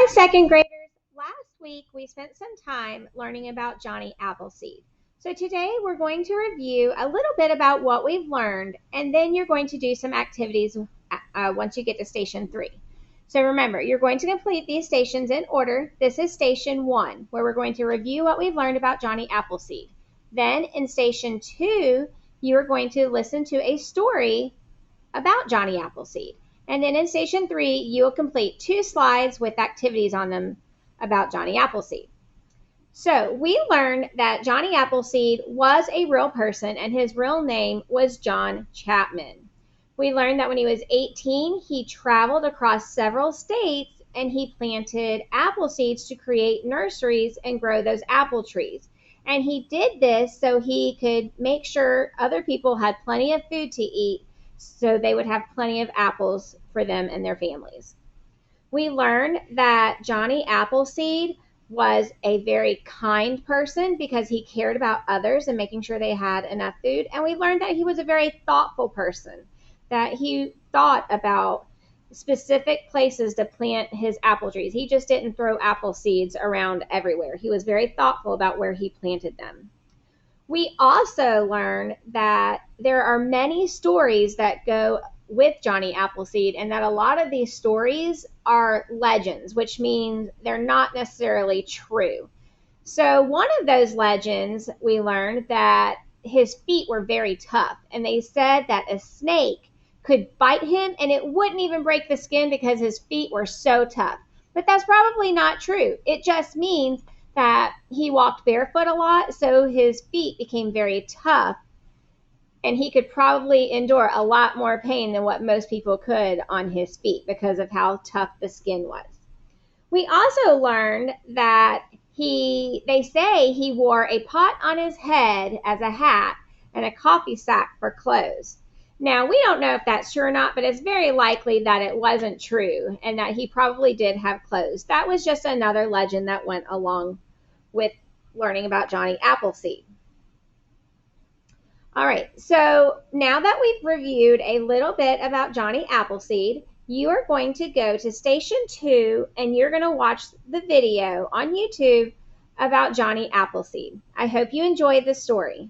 Hi, second graders. Last week we spent some time learning about Johnny Appleseed. So today we're going to review a little bit about what we've learned, and then you're going to do some activities once you get to station 3. So remember, you're going to complete these stations in order. This is station 1, where we're going to review what we've learned about Johnny Appleseed. Then in station 2, you are going to listen to a story about Johnny Appleseed. And then in station 3, you'll complete 2 slides with activities on them about Johnny Appleseed. So we learned that Johnny Appleseed was a real person and his real name was John Chapman. We learned that when he was 18, he traveled across several states and he planted apple seeds to create nurseries and grow those apple trees. And he did this so he could make sure other people had plenty of food to eat, so they would have plenty of apples for them and their families. We learned that Johnny Appleseed was a very kind person because he cared about others and making sure they had enough food. And we learned that he was a very thoughtful person, that he thought about specific places to plant his apple trees. He just didn't throw apple seeds around everywhere. He was very thoughtful about where he planted them. We also learned that there are many stories that go with Johnny Appleseed, and that a lot of these stories are legends, which means they're not necessarily true. So one of those legends, we learned that his feet were very tough, and they said that a snake could bite him and it wouldn't even break the skin because his feet were so tough. But that's probably not true. It just means that he walked barefoot a lot, so his feet became very tough, and he could probably endure a lot more pain than what most people could on his feet because of how tough the skin was. We also learned that they say he wore a pot on his head as a hat and a coffee sack for clothes. Now, we don't know if that's true or not, but it's very likely that it wasn't true and that he probably did have clothes. That was just another legend that went along with learning about Johnny Appleseed. All right, so now that we've reviewed a little bit about Johnny Appleseed, you are going to go to station 2 and you're going to watch the video on YouTube about Johnny Appleseed. I hope you enjoyed the story.